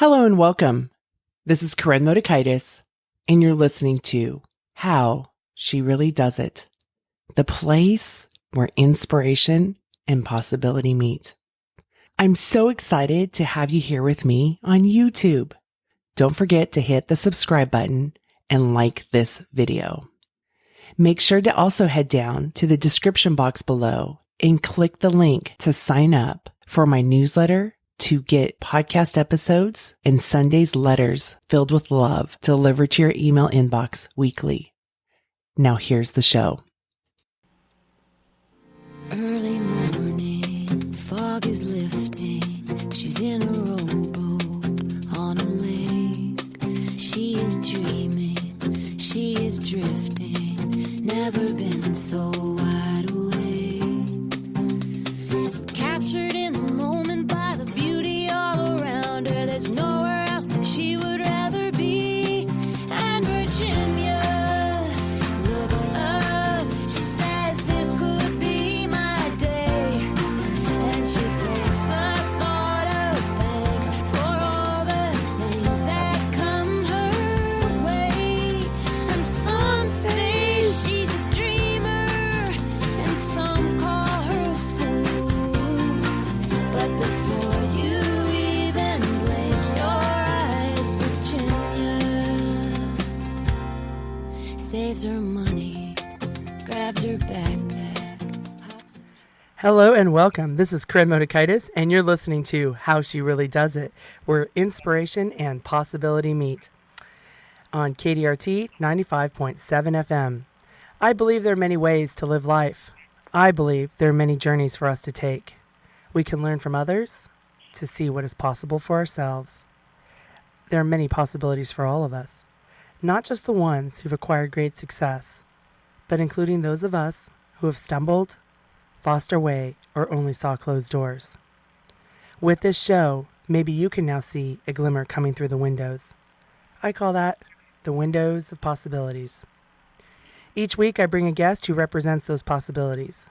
Hello and welcome. This is Koren, and you're listening to How She Really Does It, the place where inspiration and possibility meet. I'm so excited to have you here with me on YouTube. Don't forget to hit the subscribe button and like this video. Make sure to also head down to the description box below and click the link to sign up for my newsletter to get podcast episodes and Sunday's letters filled with love delivered to your email inbox weekly. Now here's the show. Early morning, fog is lifting. She's in a rowboat on a lake. She is dreaming, she is drifting. Never been so wide awake. Captured in the moment by the beauty all around her. There's nowhere else that she would rather be. And Virginia looks up. She says this could be my day. And she thinks a thought of thanks for all the things that come her way. And some say she's a dreamer, and some call her a fool. But before you even blink your eyes, Virginia saves her money, grabs her backpack, hops in. Hello and welcome. This is Koren, and you're listening to How She Really Does It, where inspiration and possibility meet. On KDRT 95.7 FM. I believe there are many ways to live life. I believe there are many journeys for us to take. We can learn from others to see what is possible for ourselves. There are many possibilities for all of us, not just the ones who've acquired great success, but including those of us who have stumbled, lost our way, or only saw closed doors. With this show, maybe you can now see a glimmer coming through the windows. I call that the windows of possibilities. Each week I bring a guest who represents those possibilities.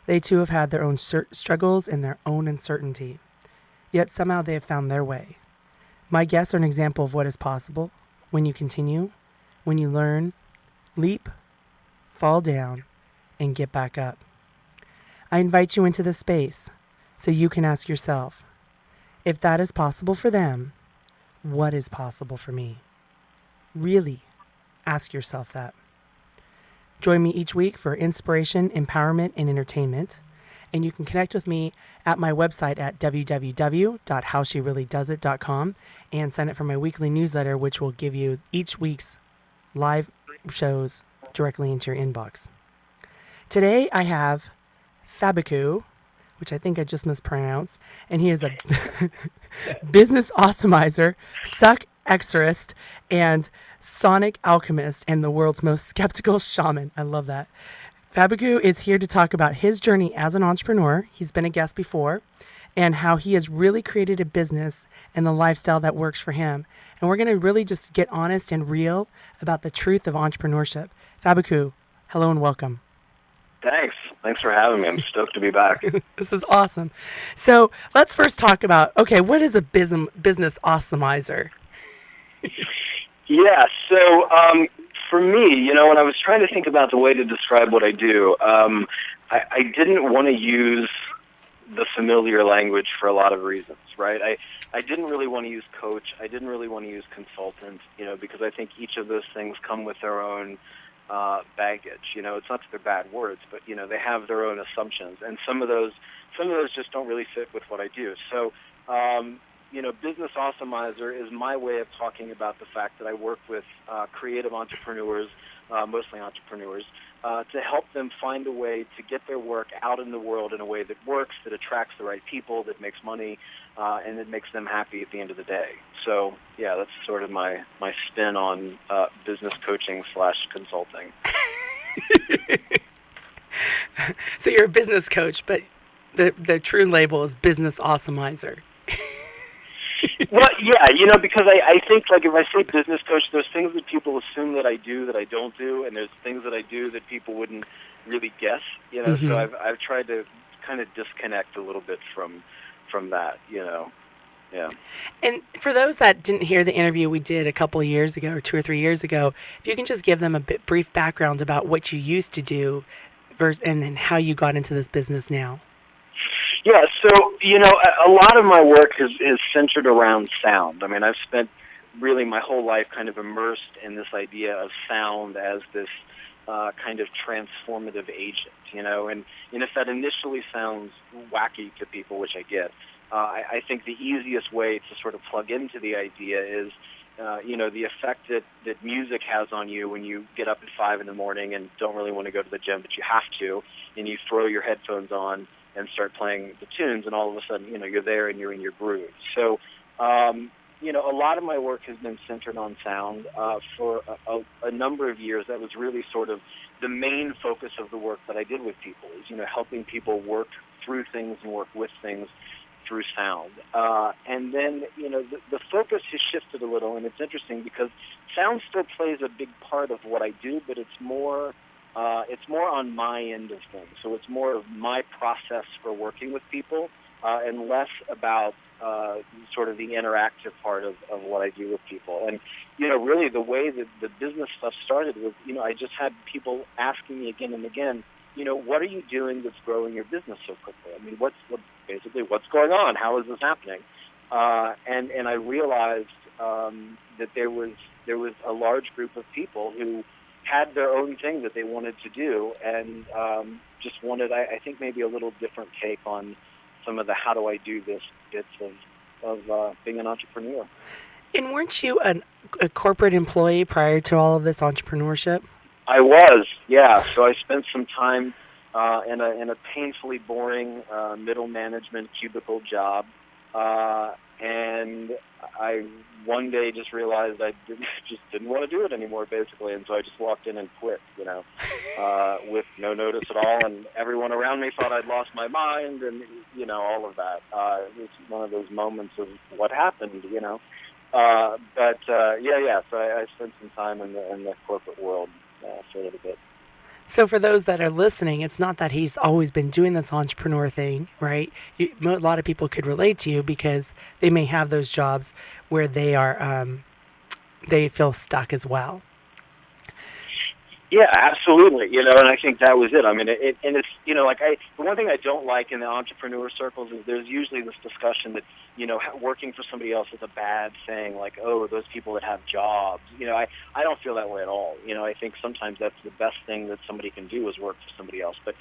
They too have had their own struggles and their own uncertainty, yet somehow they have found their way. My guests are an example of what is possible when you continue, when you learn, leap, fall down, and get back up. I invite you into this space so you can ask yourself, if that is possible for them, what is possible for me? Really ask yourself that. Join me each week for inspiration, empowerment, and entertainment. And you can connect with me at my website at www.howshereallydoesit.com and sign up for my weekly newsletter, which will give you each week's live shows directly into your inbox. Today I have Fabeku, which I think I just mispronounced, and he is a business awesomizer, exorcist, and sonic alchemist, and the world's most skeptical shaman. I love that. Fabeku is here to talk about his journey as an entrepreneur. He's been a guest before, and how he has really created a business and the lifestyle that works for him. And we're going to really just get honest and real about the truth of entrepreneurship. Fabeku, hello and welcome. Thanks for having me. I'm stoked to be back. This is awesome. So let's first talk about, okay, what is a business awesomizer? Yeah, so for me, when I was trying to think about the way to describe what I do, I didn't want to use the familiar language for a lot of reasons, right? I didn't really want to use coach. I didn't really want to use consultant, because I think each of those things come with their own baggage. It's not that they're bad words, but they have their own assumptions, and some of those just don't really fit with what I do. So, business awesomizer is my way of talking about the fact that I work with creative entrepreneurs, mostly entrepreneurs, to help them find a way to get their work out in the world in a way that works, that attracts the right people, that makes money, and that makes them happy at the end of the day. So, yeah, that's sort of my spin on business coaching / consulting. So you're a business coach, but the true label is business awesomizer. Well, yeah, because I think, like, if I say business coach, there's things that people assume that I do that I don't do, and there's things that I do that people wouldn't really guess, Mm-hmm. So I've tried to kind of disconnect a little bit from that, Yeah. And for those that didn't hear the interview we did a couple of years ago, or 2 or 3 years ago, if you can just give them a brief background about what you used to do, and then how you got into this business now. Yeah, so, a lot of my work is centered around sound. I mean, I've spent really my whole life kind of immersed in this idea of sound as this kind of transformative agent, and if that initially sounds wacky to people, which I get, I think the easiest way to sort of plug into the idea is, the effect that music has on you when you get up at 5 in the morning and don't really want to go to the gym, but you have to, and you throw your headphones on and start playing the tunes, and all of a sudden, you're there and you're in your groove. So, a lot of my work has been centered on sound. For a number of years, that was really sort of the main focus of the work that I did with people, is, helping people work through things and work with things through sound. And then, the focus has shifted a little, and it's interesting because sound still plays a big part of what I do, but it's more on my end of things. So it's more of my process for working with people, and less about sort of the interactive part of what I do with people. And, really the way that the business stuff started was, I just had people asking me again and again, what are you doing that's growing your business so quickly? I mean, what's going on? How is this happening? And I realized that there was a large group of people who had their own thing that they wanted to do, and just wanted, I think, maybe a little different take on some of the how do I do this bits of being an entrepreneur. And weren't you a corporate employee prior to all of this entrepreneurship? I was, yeah. So I spent some time in a painfully boring middle management cubicle job, and I one day just realized I didn't want to do it anymore, basically, and so I just walked in and quit, with no notice at all, and everyone around me thought I'd lost my mind, and all of that. It was one of those moments of what happened, But so I spent some time in the corporate world for a little bit. So for those that are listening, it's not that he's always been doing this entrepreneur thing, right? A lot of people could relate to you because they may have those jobs where they are, they feel stuck as well. Yeah, absolutely. And I think that was it. I mean, it's the one thing I don't like in the entrepreneur circles is there's usually this discussion that, working for somebody else is a bad thing, like, oh, those people that have jobs. I don't feel that way at all. I think sometimes that's the best thing that somebody can do is work for somebody else. But,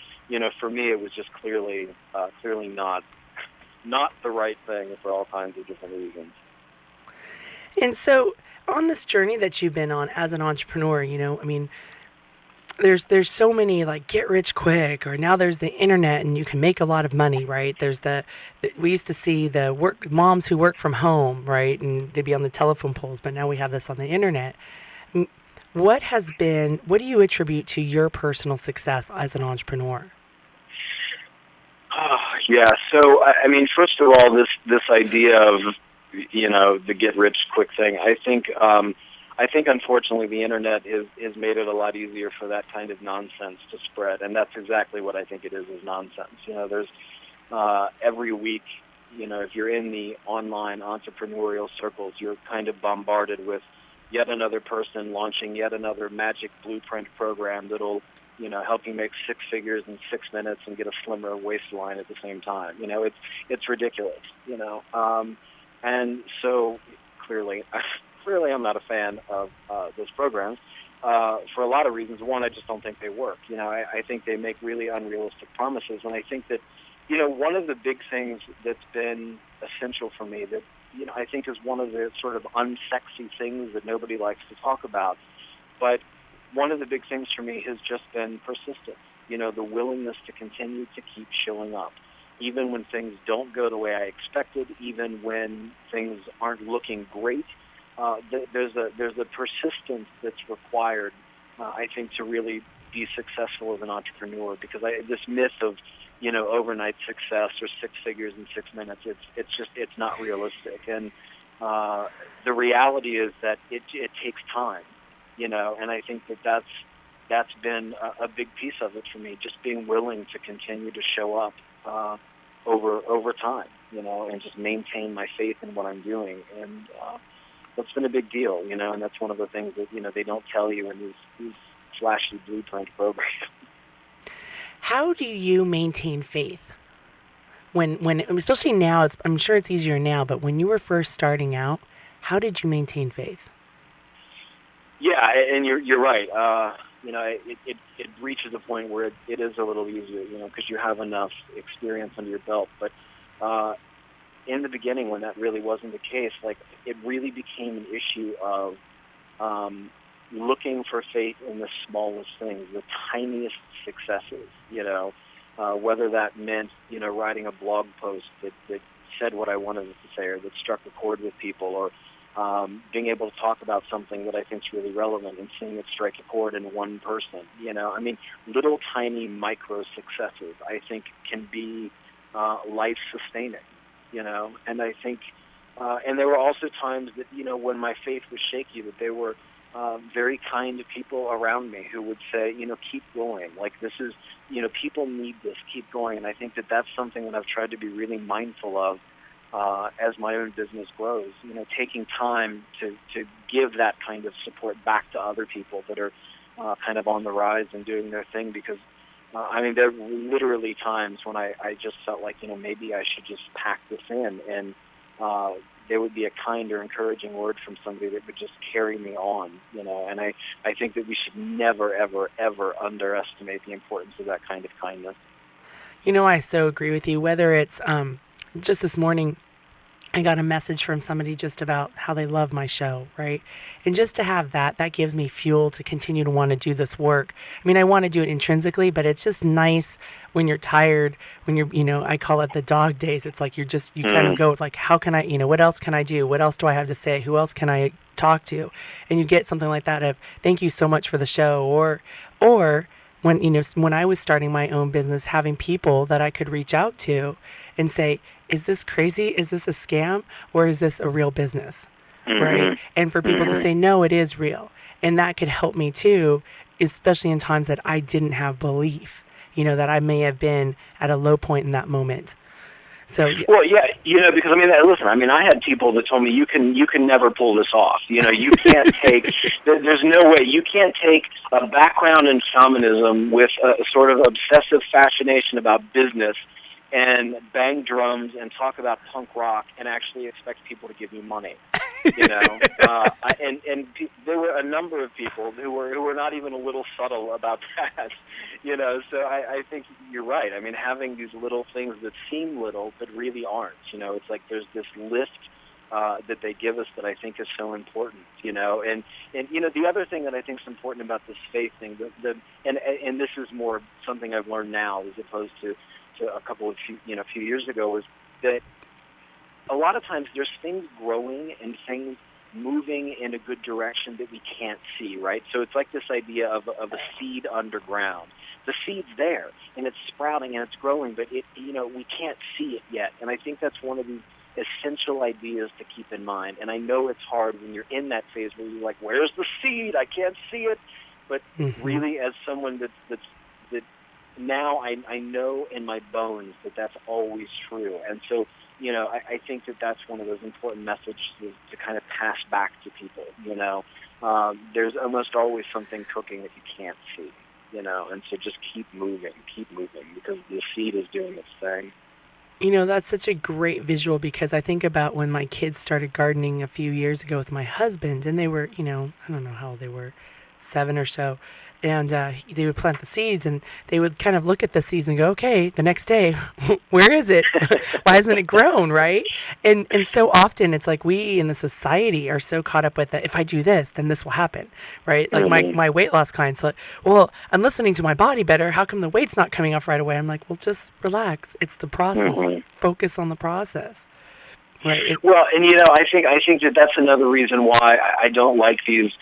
for me, it was just clearly not the right thing for all kinds of different reasons. And so on this journey that you've been on as an entrepreneur, I mean, there's so many like get rich quick, or now there's the internet and you can make a lot of money, right? There's we used to see the moms who work from home, right? And they'd be on the telephone poles, but now we have this on the internet. What do you attribute to your personal success as an entrepreneur? Yeah. So, I mean, first of all, this idea of, the get rich quick thing, I think, unfortunately, the internet has made it a lot easier for that kind of nonsense to spread, and that's exactly what I think it is nonsense. There's every week, if you're in the online entrepreneurial circles, you're kind of bombarded with yet another person launching yet another magic blueprint program that'll, help you make 6 figures in 6 minutes and get a slimmer waistline at the same time. It's ridiculous, and so clearly I'm not a fan of those programs for a lot of reasons. One, I just don't think they work. I think they make really unrealistic promises, and I think that, one of the big things that's been essential for me that, I think is one of the sort of unsexy things that nobody likes to talk about, but one of the big things for me has just been persistence, the willingness to continue to keep showing up, even when things don't go the way I expected, even when things aren't looking great. There's a persistence that's required, I think, to really be successful as an entrepreneur. Because this myth of, overnight success or 6 figures in 6 minutes, it's not realistic. And the reality is that it takes time, and I think that's been a big piece of it for me. Just being willing to continue to show up, over time, and just maintain my faith in what I'm doing. And that's been a big deal, and that's one of the things that, they don't tell you in these flashy blueprint programs. How do you maintain faith? When especially now, I'm sure it's easier now, but when you were first starting out, how did you maintain faith? Yeah, and you're right. It reaches a point where it is a little easier, because you have enough experience under your belt. But in the beginning, when that really wasn't the case, like, it really became an issue of looking for faith in the smallest things, the tiniest successes, whether that meant, writing a blog post that said what I wanted it to say, or that struck a chord with people, or being able to talk about something that I think is really relevant and seeing it strike a chord in one person. Little tiny micro successes, I think, can be life-sustaining, and I think, and there were also times that, when my faith was shaky, that there were very kind people around me who would say, keep going. Like, this is, people need this, keep going. And I think that that's something that I've tried to be really mindful of as my own business grows, taking time to give that kind of support back to other people that are kind of on the rise and doing their thing, because there were literally times when I just felt like, maybe I should just pack this in, and there would be a kind or encouraging word from somebody that would just carry me on, and I think that we should never, ever, ever underestimate the importance of that kind of kindness. I so agree with you. Whether it's just this morning, I got a message from somebody just about how they love my show, right? And just to have that gives me fuel to continue to want to do this work. I want to do it intrinsically, but it's just nice when you're tired, when you're, I call it the dog days. It's like you kind of go with, like, how can I, what else can I do? What else do I have to say? Who else can I talk to? And you get something like that of, thank you so much for the show. Or when I was starting my own business, having people that I could reach out to and say, is this crazy? Is this a scam? Or is this a real business? Mm-hmm. Right? And for people to say, no, it is real. And that could help me too, especially in times that I didn't have belief, that I may have been at a low point in that moment. So, well, yeah, because listen, I had people that told me you can never pull this off. You can't take. There's no way you can't take a background in shamanism with a sort of obsessive fascination about business and bang drums and talk about punk rock and actually expect people to give you money. And there were a number of people who were not even a little subtle about that. So I think you're right. Having these little things that seem little but really aren't. It's like there's this lift that they give us that I think is so important. And the other thing that I think is important about this faith thing, and this is more something I've learned now as opposed to a few years ago, was that a lot of times there's things growing and things moving in a good direction that we can't see, right? So it's like this idea of a seed underground. The seed's there, and it's sprouting, and it's growing, but we can't see it yet. And I think that's one of the essential ideas to keep in mind. And I know it's hard when you're in that phase where you're like, where's the seed? I can't see it. But really, as someone that now I know in my bones that that's always true. And so, I think that that's one of those important messages to kind of pass back to people. There's almost always something cooking that you can't see, and so just keep moving because the seed is doing its thing. That's such a great visual, because I think about when my kids started gardening a few years ago with my husband, and they were, I don't know how old they were, 7 or so. And they would plant the seeds, and they would kind of look at the seeds and go, okay, the next day, where is it? Why hasn't it grown, right? And so often it's like we in the society are so caught up with that. If I do this, then this will happen, right? Like my weight loss clients, like, well, I'm listening to my body better. How come the weight's not coming off right away? I'm like, well, just relax. It's the process. Focus on the process. Right. Well, and I think that that's another reason why I don't like these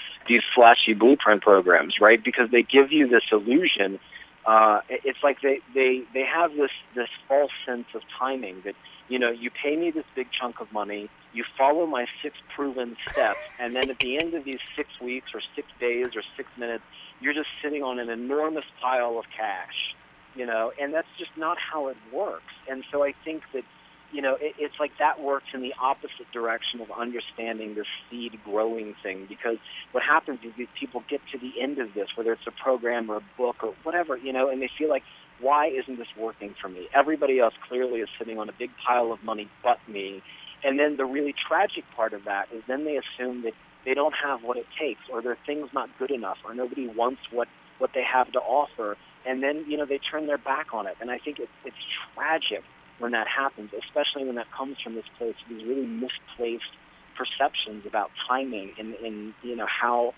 flashy blueprint programs, right? Because they give you this illusion. It's like they have this false sense of timing that you pay me this big chunk of money, you follow my 6 proven steps, and then at the end of these 6 weeks or 6 days or 6 minutes, you're just sitting on an enormous pile of cash. and that's just not how it works. And so I think that, it's like that works in the opposite direction of understanding the seed growing thing, because what happens is these people get to the end of this, whether it's a program or a book or whatever, and they feel like, why isn't this working for me? Everybody else clearly is sitting on a big pile of money but me. And then the really tragic part of that is then they assume that they don't have what it takes, or their thing's not good enough, or nobody wants what they have to offer. And then, they turn their back on it. And I think it's tragic when that happens, especially when that comes from this place, these really misplaced perceptions about timing and how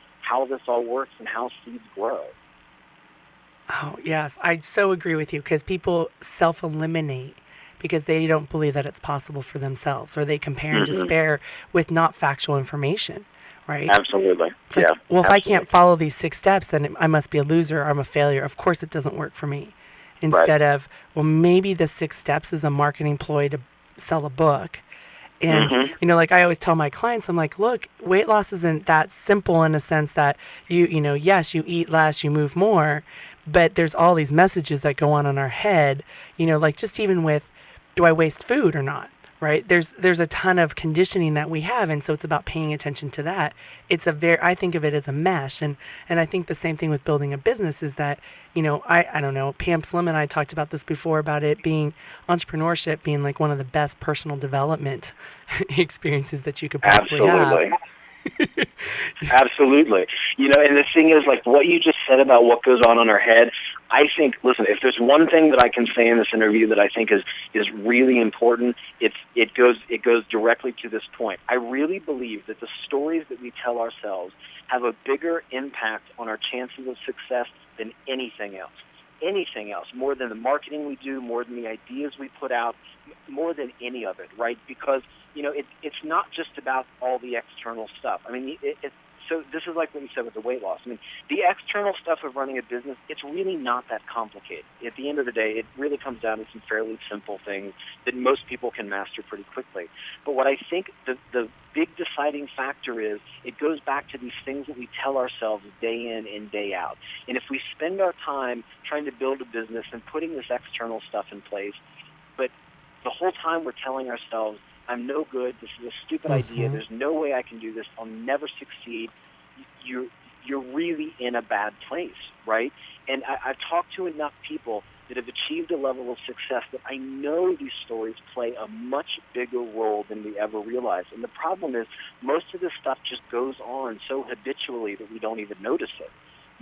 this all works and how seeds grow. Oh, yes. I so agree with you, because people self-eliminate because they don't believe that it's possible for themselves, or they compare and despair with not factual information, right? Absolutely. It's like, yeah. Well, if absolutely. I can't follow these 6 steps, then I must be a loser, or I'm a failure. Of course it doesn't work for me. Instead of, well, maybe the 6 steps is a marketing ploy to sell a book. And, like I always tell my clients, I'm like, look, weight loss isn't that simple in a sense that yes, you eat less, you move more, but there's all these messages that go on in our head, like just even with, do I waste food or not? Right? There's a ton of conditioning that we have. And so it's about paying attention to that. I think of it as a mesh. And I think the same thing with building a business is that, I don't know, Pam Slim and I talked about this before, about it being entrepreneurship being like one of the best personal development experiences that you could possibly have. Absolutely. And the thing is, like what you just said about what goes on in our head, I think, listen, if there's one thing that I can say in this interview that I think is really important, it goes directly to this point. I really believe that the stories that we tell ourselves have a bigger impact on our chances of success than anything else. Anything else, more than the marketing we do, more than the ideas we put out, more than any of it, right? Because, it's not just about all the external stuff. I mean, so this is like what you said with the weight loss. I mean, the external stuff of running a business, it's really not that complicated. At the end of the day, it really comes down to some fairly simple things that most people can master pretty quickly. But what I think the big deciding factor is, it goes back to these things that we tell ourselves day in and day out. And if we spend our time trying to build a business and putting this external stuff in place, but the whole time we're telling ourselves, I'm no good, this is a stupid idea, there's no way I can do this, I'll never succeed, you're really in a bad place, right? And I've talked to enough people that have achieved a level of success that I know these stories play a much bigger role than we ever realize. And the problem is, most of this stuff just goes on so habitually that we don't even notice it,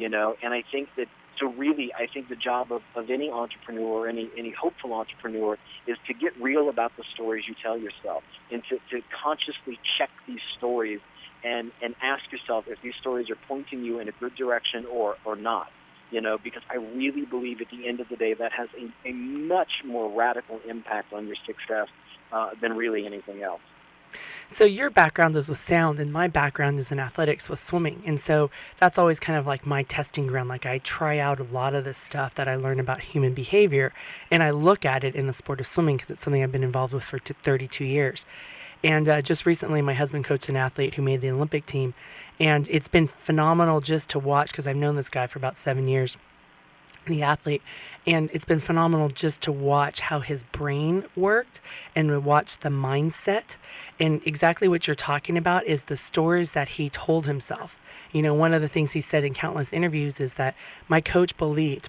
And I think that, I think the job of any entrepreneur, any hopeful entrepreneur, is to get real about the stories you tell yourself, and to consciously check these stories and ask yourself if these stories are pointing you in a good direction or not. Because I really believe at the end of the day that has a much more radical impact on your success than really anything else. So your background is with sound, and my background is in athletics with swimming. And so that's always kind of like my testing ground. Like I try out a lot of this stuff that I learn about human behavior, and I look at it in the sport of swimming because it's something I've been involved with for 32 years. And just recently, my husband coached an athlete who made the Olympic team, and it's been phenomenal just to watch, because I've known this guy for about 7 years, the athlete, and it's been phenomenal just to watch how his brain worked and to watch the mindset. And exactly what you're talking about is the stories that he told himself. One of the things he said in countless interviews is that my coach believed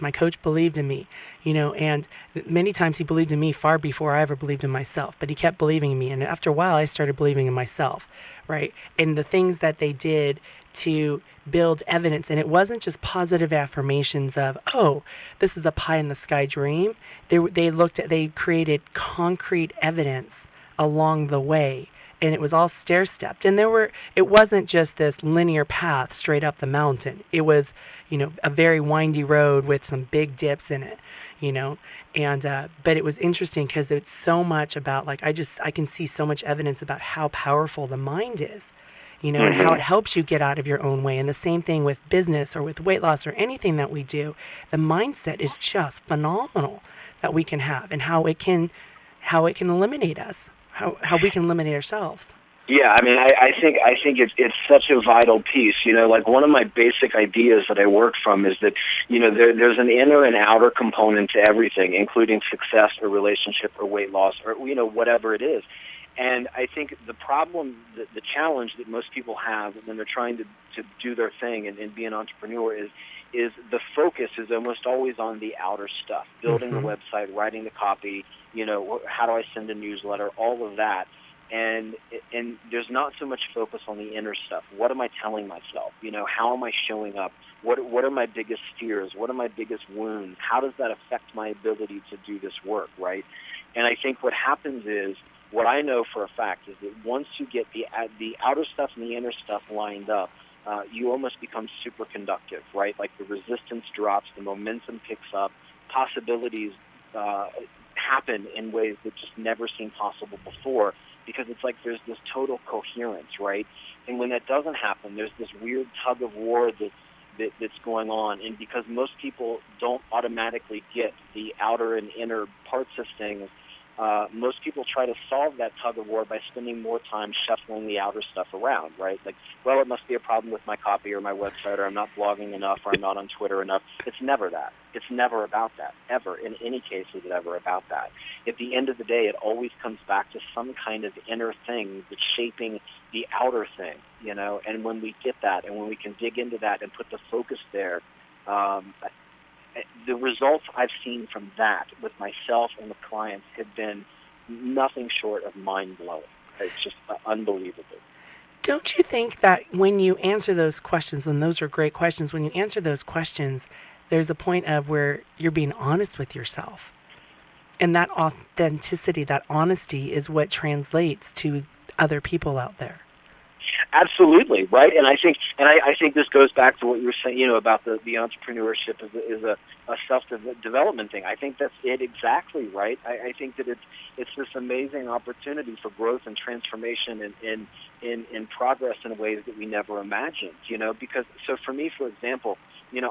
in me, and many times he believed in me far before I ever believed in myself, but he kept believing in me. And after a while, I started believing in myself, right? And the things that they did to build evidence, and it wasn't just positive affirmations of, oh, this is a pie in the sky dream. They created concrete evidence along the way. And it was all stair-stepped. And it wasn't just this linear path straight up the mountain. It was, a very windy road with some big dips in it, And, but it was interesting because it's so much about, like, I can see so much evidence about how powerful the mind is, and how it helps you get out of your own way. And the same thing with business or with weight loss or anything that we do. The mindset is just phenomenal that we can have, and how it can eliminate us. How we can eliminate ourselves. Yeah, I mean, I think it's such a vital piece. Like one of my basic ideas that I work from is that there's an inner and outer component to everything, including success or relationship or weight loss or whatever it is. And I think the problem, the challenge that most people have when they're trying to do their thing and be an entrepreneur is the focus is almost always on the outer stuff, building the website, writing the copy, how do I send a newsletter, all of that. And there's not so much focus on the inner stuff. What am I telling myself? How am I showing up? What are my biggest fears? What are my biggest wounds? How does that affect my ability to do this work, right? And I think what happens is, what I know for a fact is that once you get the outer stuff and the inner stuff lined up, you almost become super conductive, right? Like the resistance drops, the momentum picks up, possibilities happen in ways that just never seemed possible before, because it's like there's this total coherence, right? And when that doesn't happen, there's this weird tug of war that's going on. And because most people don't automatically get the outer and inner parts of things, most people try to solve that tug of war by spending more time shuffling the outer stuff around, right? Like, well, it must be a problem with my copy or my website, or I'm not blogging enough, or I'm not on Twitter enough. It's never that. It's never about that, ever. In any case, is it ever about that. At the end of the day, it always comes back to some kind of inner thing that's shaping the outer thing, And when we get that, and when we can dig into that and put the focus there, the results I've seen from that with myself and with clients have been nothing short of mind-blowing. It's just unbelievable. Don't you think that when you answer those questions, and those are great questions, when you answer those questions, there's a point of where you're being honest with yourself? And that authenticity, that honesty is what translates to other people out there. Absolutely, right. And I think this goes back to what you were saying, about the entrepreneurship is a self-development thing. I think that's it exactly, right. I think that it's this amazing opportunity for growth and transformation and in progress in ways that we never imagined. Because so for me, for example,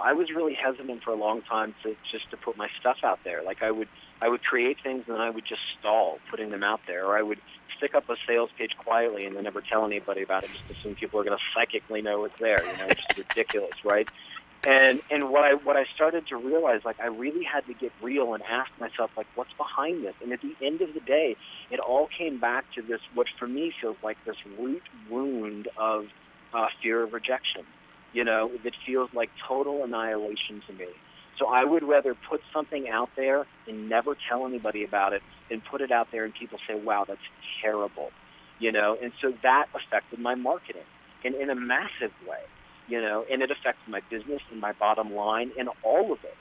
I was really hesitant for a long time to put my stuff out there. Like I would create things and then I would just stall putting them out there, or I would stick up a sales page quietly and then never tell anybody about it, just assume people are going to psychically know it's there. It's just ridiculous, right? And what I started to realize, like, I really had to get real and ask myself, like, what's behind this? And at the end of the day, it all came back to this, what for me feels like this root wound of fear of rejection. That feels like total annihilation to me. So I would rather put something out there and never tell anybody about it than put it out there and people say, wow, that's terrible. And so that affected my marketing in a massive way, and it affected my business and my bottom line and all of it.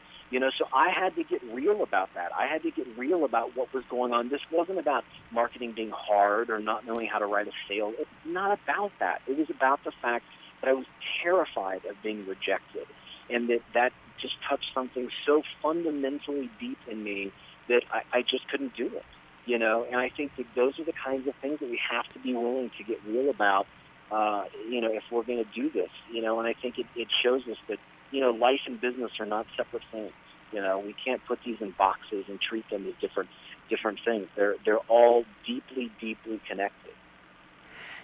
So I had to get real about that. I had to get real about what was going on. This wasn't about marketing being hard or not knowing how to write a sale. It's not about that. It was about the fact that I was terrified of being rejected, and that just touched something so fundamentally deep in me that I just couldn't do it, And I think that those are the kinds of things that we have to be willing to get real about, if we're going to do this, And I think it shows us that, life and business are not separate things. We can't put these in boxes and treat them as different things. They're all deeply, deeply connected.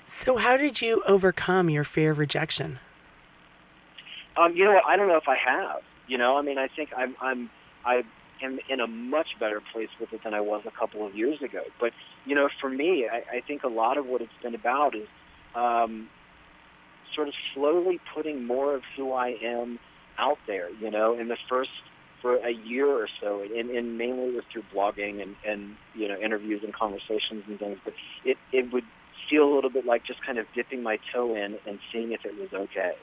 So how did you overcome your fear of rejection? I don't know if I have. I think I am in a much better place with it than I was a couple of years ago. But for me, I think a lot of what it's been about is sort of slowly putting more of who I am out there. For a year or so, and mainly it was through blogging and interviews and conversations and things. But it would feel a little bit like just kind of dipping my toe in and seeing if it was okay.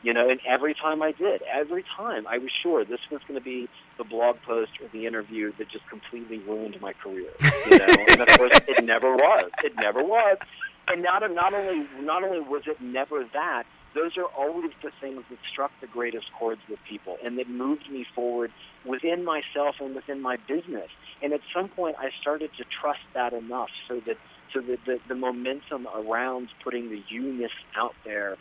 And every time I did, I was sure this was going to be the blog post or the interview that just completely ruined my career. And of course, it never was. It never was. And not only was it never that, those are always the things that struck the greatest chords with people and that moved me forward within myself and within my business. And at some point, I started to trust that enough so that the momentum around putting the you-ness out there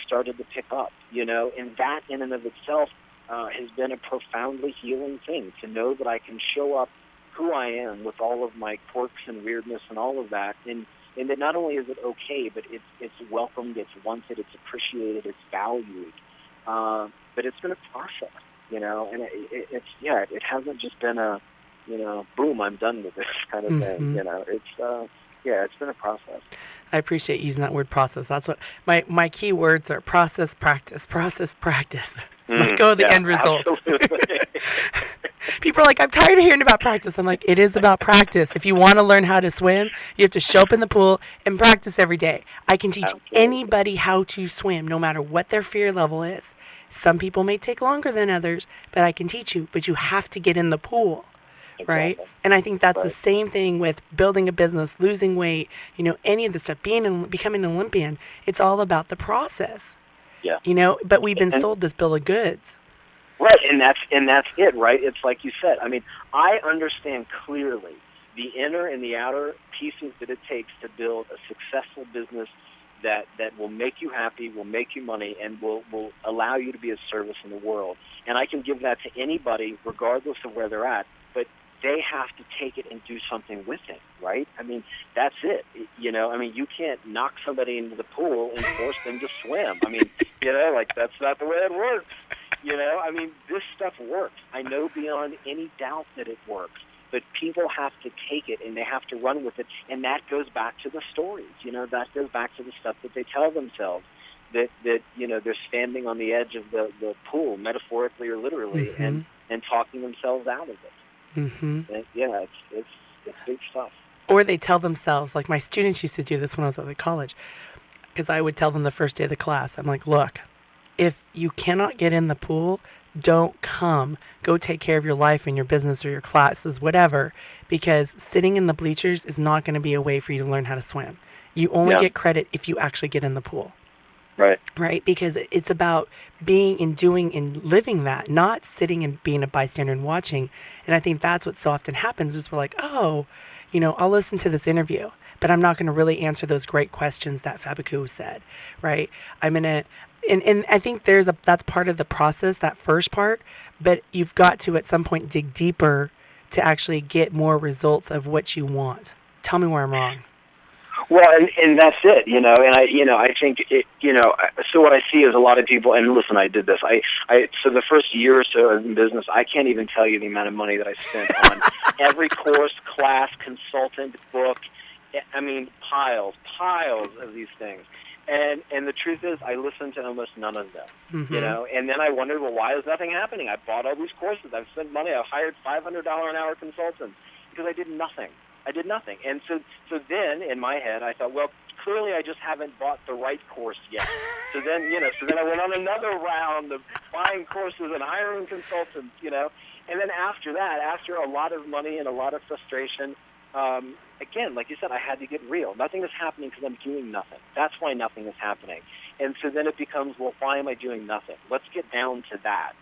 started to pick up, and that in and of itself has been a profoundly healing thing, to know that I can show up who I am with all of my quirks and weirdness and all of that, and and that not only is it okay, but it's welcomed, it's wanted, it's appreciated, it's valued. But it's been a process, and it hasn't just been a, boom, I'm done with this kind of thing. It's been a process. I appreciate using that word process. That's what my key words are: process, practice, process, practice. Let go of the end result. People are like, I'm tired of hearing about practice. I'm like, it is about practice. If you want to learn how to swim, you have to show up in the pool and practice every day. I can teach anybody how to swim, no matter what their fear level is. Some people may take longer than others, but I can teach you. But you have to get in the pool. Right? And I think that's the same thing with building a business, losing weight, any of the stuff, becoming an Olympian. It's all about the process. Yeah. But we've been sold this bill of goods. Right, and that's it, right? It's like you said. I mean, I understand clearly the inner and the outer pieces that it takes to build a successful business that will make you happy, will make you money, and will allow you to be of service in the world. And I can give that to anybody, regardless of where they're at. But they have to take it and do something with it, right? I mean, that's it. You can't knock somebody into the pool and force them to swim. I mean, that's not the way it works. This stuff works. I know beyond any doubt that it works. But people have to take it and they have to run with it. And that goes back to the stories. That goes back to the stuff that they tell themselves. That they're standing on the edge of the pool, metaphorically or literally, and talking themselves out of it. And, it's big stuff. Or they tell themselves, like my students used to do this when I was at college, because I would tell them the first day of the class, I'm like, look, if you cannot get in the pool, don't come. Go take care of your life and your business or your classes, whatever, because sitting in the bleachers is not going to be a way for you to learn how to swim. You only get credit if you actually get in the pool. Right? Because it's about being and doing and living that, not sitting and being a bystander and watching. And I think that's what so often happens is we're like, I'll listen to this interview, but I'm not going to really answer those great questions that Fabeku said, right? I'm going to, and I think that's part of the process, that first part, but you've got to at some point dig deeper to actually get more results of what you want. Tell me where I'm wrong. Well, and that's it, and I think so what I see is a lot of people, and listen, I did this. So the first year or so in business, I can't even tell you the amount of money that I spent on every course, class, consultant, book. I mean, piles of these things. And the truth is, I listened to almost none of them, and then I wondered, well, why is nothing happening? I bought all these courses. I've spent money. I've hired $500 an hour consultants because I did nothing. And so then in my head, I thought, well, clearly I just haven't bought the right course yet. So then I went on another round of buying courses and hiring consultants, And then after that, after a lot of money and a lot of frustration, again, like you said, I had to get real. Nothing is happening because I'm doing nothing. That's why nothing is happening. And so then it becomes, well, why am I doing nothing? Let's get down to that.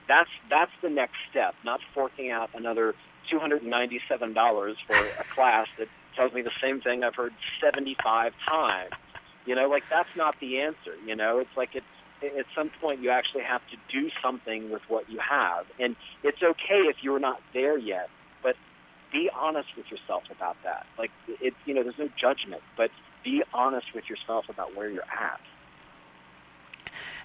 That's the next step, not forking out another $297 for a class that tells me the same thing I've heard 75 times. That's not the answer. It's like at some point you actually have to do something with what you have. And it's okay if you're not there yet, but be honest with yourself about that. There's no judgment, but be honest with yourself about where you're at.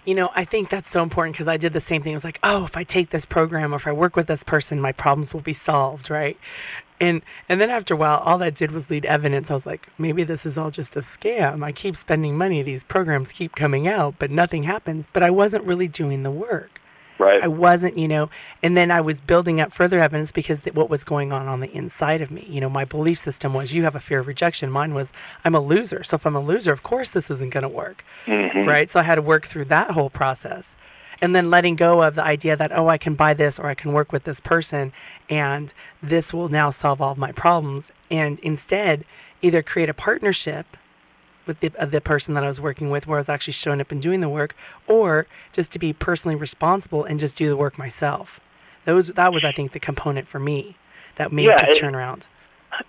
I think that's so important because I did the same thing. I was like, if I take this program or if I work with this person, my problems will be solved, right? And then after a while, all that did was lead evidence. I was like, maybe this is all just a scam. I keep spending money. These programs keep coming out, but nothing happens. But I wasn't really doing the work. Right. I wasn't, and then I was building up further evidence because what was going on the inside of me. My belief system was you have a fear of rejection. Mine was I'm a loser. So if I'm a loser, of course this isn't going to work. Right? So I had to work through that whole process. And then letting go of the idea that, I can buy this or I can work with this person and this will now solve all of my problems. And instead, either create a partnership with the person that I was working with where I was actually showing up and doing the work, or just to be personally responsible and just do the work myself. That was I think, the component for me that made the turnaround.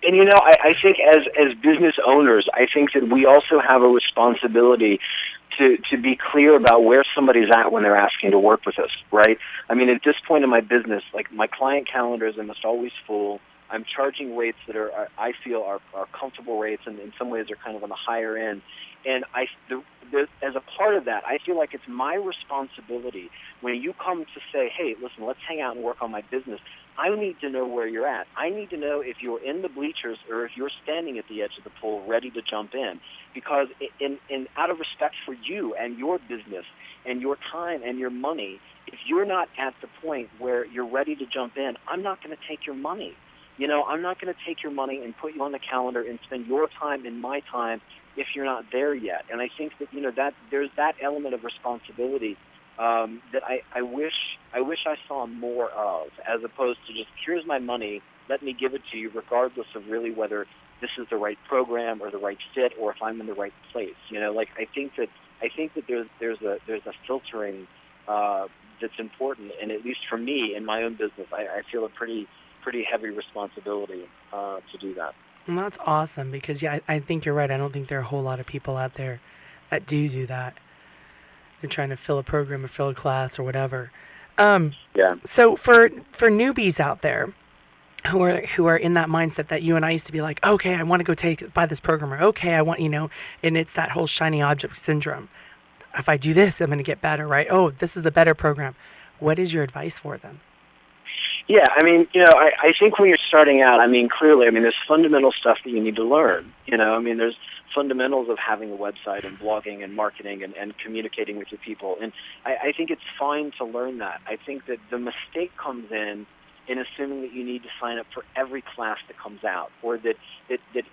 And I think as business owners, I think that we also have a responsibility to be clear about where somebody's at when they're asking to work with us, right? I mean, at this point in my business, like my client calendar is almost always full. I'm charging rates that I feel are comfortable rates, and in some ways are kind of on the higher end. And as a part of that, I feel like it's my responsibility when you come to say, hey, listen, let's hang out and work on my business. I need to know where you're at. I need to know if you're in the bleachers or if you're standing at the edge of the pool ready to jump in. Because in out of respect for you and your business and your time and your money, if you're not at the point where you're ready to jump in, I'm not going to take your money. I'm not going to take your money and put you on the calendar and spend your time and my time if you're not there yet. And I think that, that there's that element of responsibility that I wish I saw more of, as opposed to just, here's my money, let me give it to you, regardless of really whether this is the right program or the right fit or if I'm in the right place. I think that there's a filtering that's important, and at least for me in my own business, I feel a pretty heavy responsibility to do that. And that's awesome because, I think you're right. I don't think there are a whole lot of people out there that do that. They're trying to fill a program or fill a class or whatever. So for newbies out there who are in that mindset that you and I used to be like, okay, I want to go buy this program, or okay, I want, and it's that whole shiny object syndrome. If I do this, I'm going to get better, right? Oh, this is a better program. What is your advice for them? Yeah, I think when you're starting out, clearly, there's fundamental stuff that you need to learn. There's fundamentals of having a website and blogging and marketing and communicating with your people. And I think it's fine to learn that. I think that the mistake comes in assuming that you need to sign up for every class that comes out, or that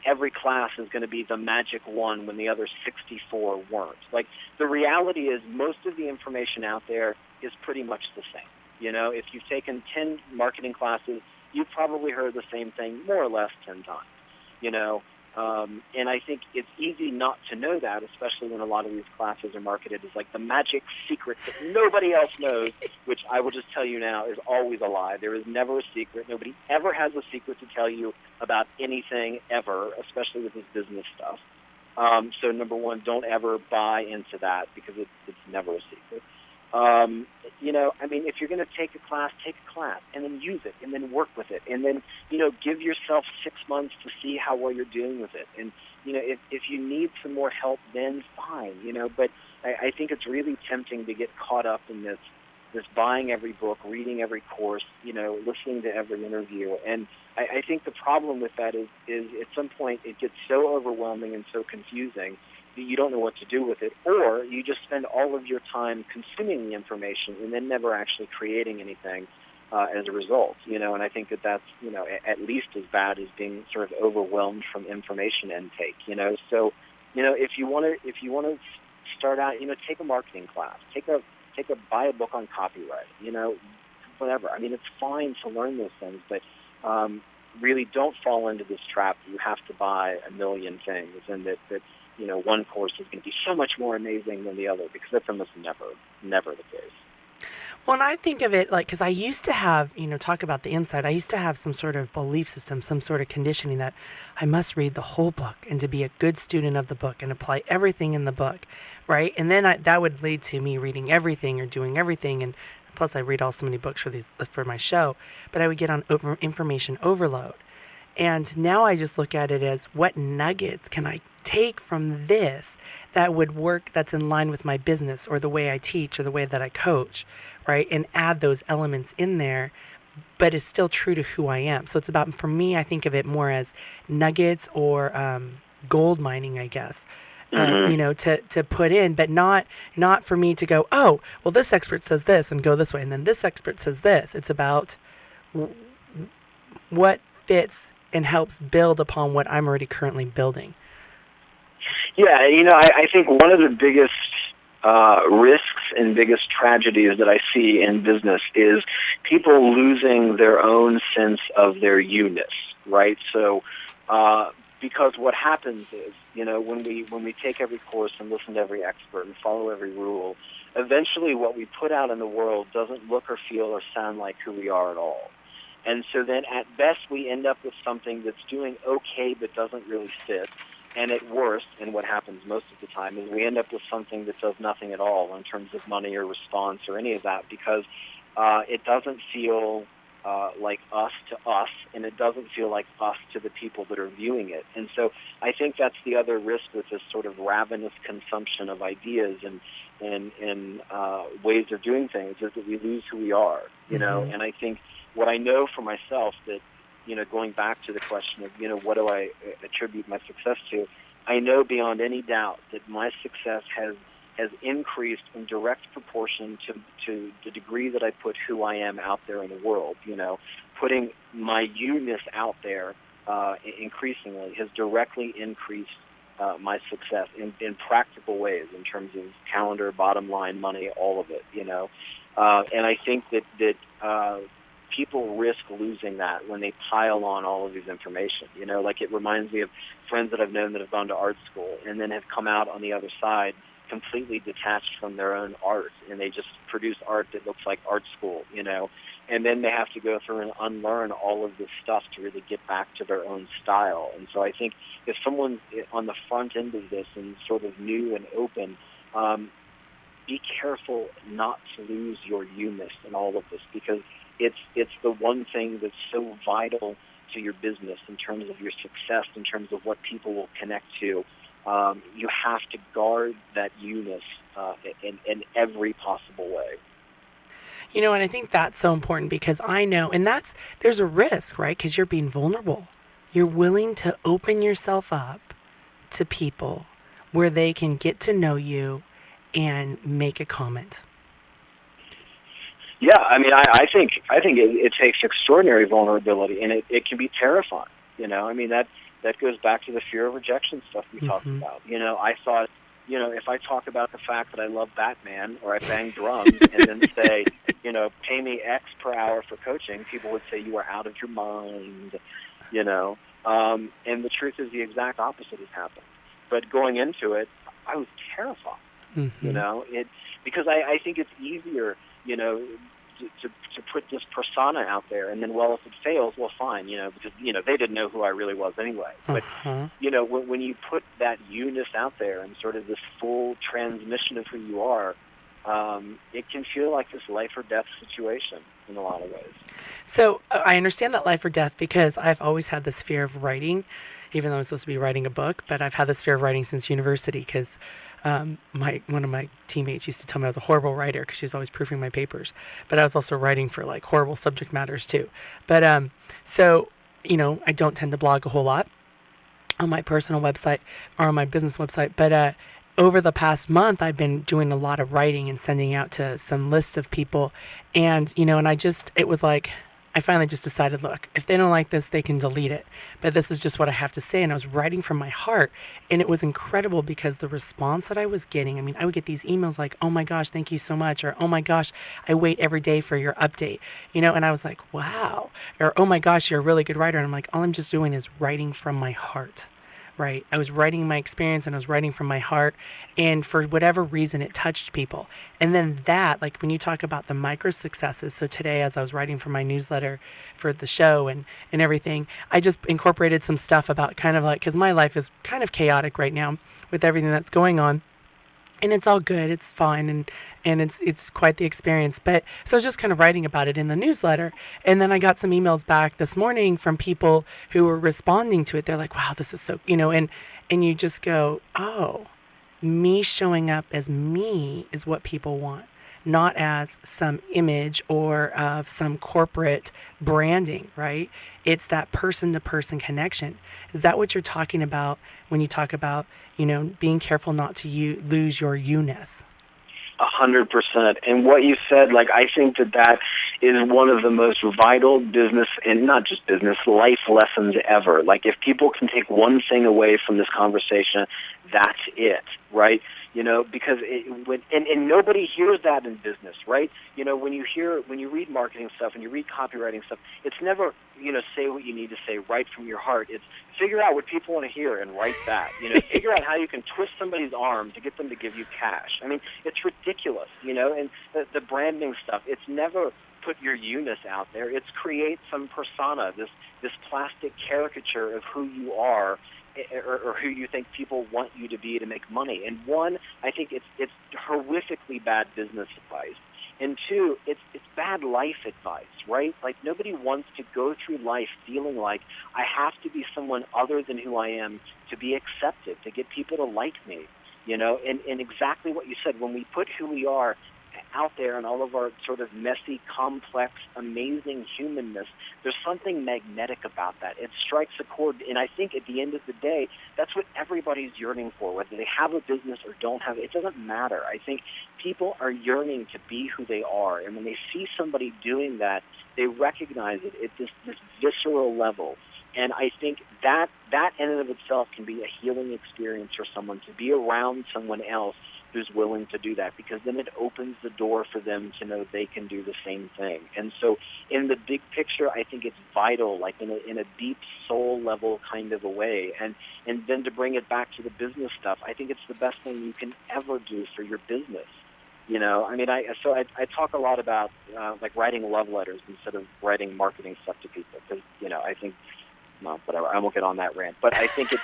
every class is going to be the magic one when the other 64 weren't. Like, the reality is most of the information out there is pretty much the same. If you've taken 10 marketing classes, you've probably heard the same thing more or less 10 times, and I think it's easy not to know that, especially when a lot of these classes are marketed as like the magic secret that nobody else knows, which I will just tell you now is always a lie. There is never a secret. Nobody ever has a secret to tell you about anything ever, especially with this business stuff. So number one, don't ever buy into that because it's never a secret. If you're going to take a class and then use it and then work with it and then, give yourself 6 months to see how well you're doing with it. And, if you need some more help, then fine, but I think it's really tempting to get caught up in this buying every book, reading every course, listening to every interview. And I think the problem with that is at some point it gets so overwhelming and so confusing that you don't know what to do with it, or you just spend all of your time consuming the information and then never actually creating anything as a result. And I think that's at least as bad as being sort of overwhelmed from information intake. So if you want to start out, take a marketing class, buy a book on copyright, whatever. It's fine to learn those things, but really don't fall into this trap that you have to buy a million things and that one course is going to be so much more amazing than the other, because that's almost never the case. Well, and I think of it like, because I used to have, talk about the inside, I used to have some sort of belief system, some sort of conditioning that I must read the whole book and to be a good student of the book and apply everything in the book, right? And then that would lead to me reading everything or doing everything, and plus I read all so many books for my show, but I would get on information overload. And now I just look at it as, what nuggets can I take from this that would work, that's in line with my business or the way I teach or the way that I coach, right? And add those elements in there, but it's still true to who I am. So it's about, for me, I think of it more as nuggets or gold mining, I guess. To put in, but not for me to go, oh, well, this expert says this and go this way, and then this expert says this. It's about what fits and helps build upon what I'm already currently building. Yeah, I think one of the biggest risks and biggest tragedies that I see in business is people losing their own sense of their you-ness, right? So, because what happens is, when we take every course and listen to every expert and follow every rule, eventually what we put out in the world doesn't look or feel or sound like who we are at all. And so then at best we end up with something that's doing okay but doesn't really fit. And at worst, and what happens most of the time, is we end up with something that does nothing at all in terms of money or response or any of that, because it doesn't feel like us to us, and it doesn't feel like us to the people that are viewing it. And so I think that's the other risk with this sort of ravenous consumption of ideas and ways of doing things, is that we lose who we are, you know. And I think what I know for myself, that, you know, going back to the question of, you know, what do I attribute my success to, I know beyond any doubt that my success has increased in direct proportion to the degree that I put who I am out there in the world. You know, putting my you-ness out there increasingly has directly increased my success in practical ways, in terms of calendar, bottom line, money, all of it, you know. And I think that people risk losing that when they pile on all of these information. You know, like, it reminds me of friends that I've known that have gone to art school and then have come out on the other side completely detached from their own art, and they just produce art that looks like art school, you know. And then they have to go through and unlearn all of this stuff to really get back to their own style. And so I think if someone's on the front end of this and sort of new and open, be careful not to lose your you-ness in all of this, because it's the one thing that's so vital to your business in terms of your success, in terms of what people will connect to. You have to guard that you-ness in every possible way. You know, and I think that's so important, because I know, and there's a risk, right? Because you're being vulnerable. You're willing to open yourself up to people where they can get to know you and make a comment. Yeah, I mean, I think it takes extraordinary vulnerability, and it can be terrifying. You know, I mean, that goes back to the fear of rejection stuff we talked about. You know, I thought, you know, if I talk about the fact that I love Batman, or I bang drums, and then say, you know, pay me X per hour for coaching, people would say you are out of your mind, you know. And the truth is the exact opposite has happened. But going into it, I was terrified, you know, because I think it's easier, you know, to put this persona out there, and then, well, if it fails, well, fine, you know, because, you know, they didn't know who I really was anyway. But, you know, when you put that you-ness out there and sort of this full transmission of who you are, it can feel like this life or death situation in a lot of ways. So I understand that life or death, because I've always had this fear of writing, even though I'm supposed to be writing a book, but I've had this fear of writing since university, because one of my teammates used to tell me I was a horrible writer, because she was always proofing my papers, but I was also writing for like horrible subject matters too. But so, you know, I don't tend to blog a whole lot on my personal website or on my business website, but over the past month, I've been doing a lot of writing and sending out to some lists of people, and, you know, and it was like, I finally just decided, look, if they don't like this, they can delete it. But this is just what I have to say. And I was writing from my heart. And it was incredible, because the response that I was getting, I mean, I would get these emails like, oh my gosh, thank you so much. Or, oh my gosh, I wait every day for your update. You know, and I was like, wow. Or, oh my gosh, you're a really good writer. And I'm like, all I'm just doing is writing from my heart. Right? I was writing my experience, and I was writing from my heart, and for whatever reason, it touched people. And then that, like, when you talk about the micro successes, so today, as I was writing for my newsletter for the show and everything, I just incorporated some stuff about kind of like, because my life is kind of chaotic right now with everything that's going on. And it's all good. It's fine. And it's quite the experience. But so I was just kind of writing about it in the newsletter. And then I got some emails back this morning from people who were responding to it. They're like, wow, this is so, you know, and you just go, oh, me showing up as me is what people want, not as some image or of some corporate branding, right? It's that person-to-person connection. Is that what you're talking about when you talk about, you know, being careful not to lose your you-ness? 100%. And what you said, like, I think that is one of the most vital business, and not just business, life lessons ever. Like, if people can take one thing away from this conversation, that's it, right? You know, because and nobody hears that in business, right? You know, when you read marketing stuff and you read copywriting stuff, it's never, you know, say what you need to say, right from your heart. It's figure out what people want to hear and write that. You know, figure out how you can twist somebody's arm to get them to give you cash. I mean, it's ridiculous, you know, and the branding stuff, it's never put your you-ness out there. It's create some persona, this plastic caricature of who you are, or who you think people want you to be to make money. And one, I think it's horrifically bad business advice. And two, it's bad life advice, right? Like, nobody wants to go through life feeling like I have to be someone other than who I am to be accepted, to get people to like me, and exactly what you said, when we put who we are out there and all of our sort of messy, complex, amazing humanness, there's something magnetic about that. It strikes a chord, and I think at the end of the day, that's what everybody's yearning for, whether they have a business or don't have it. It doesn't matter. I think people are yearning to be who they are, and when they see somebody doing that, they recognize it at this visceral level. And I think that in and of itself can be a healing experience for someone, to be around someone else who's willing to do that, because then it opens the door for them to know they can do the same thing. And so in the big picture, I think it's vital, like in a deep soul level kind of a way. And then to bring it back to the business stuff, I think it's the best thing you can ever do for your business. I mean, I talk a lot about like writing love letters instead of writing marketing stuff to people, because, I think, well, whatever, I won't get on that rant. But I think it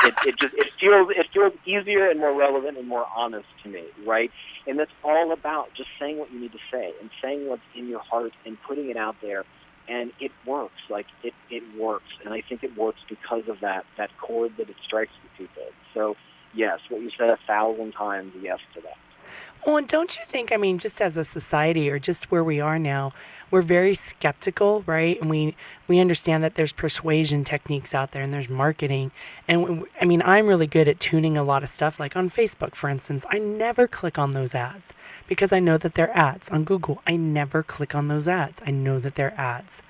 feels easier and more relevant and more honest to me, right? And that's all about just saying what you need to say and saying what's in your heart and putting it out there. And it works. Like, it works. And I think it works because of that chord that it strikes with people. So, yes, what you said 1,000 times, yes to that. Well, and don't you think, I mean, just as a society or just where we are now, we're very skeptical, right? And we understand that there's persuasion techniques out there and there's marketing. And I mean, I'm really good at tuning a lot of stuff. Like on Facebook, for instance, I never click on those ads because I know that they're ads. On Google, I never click on those ads. I know that they're ads,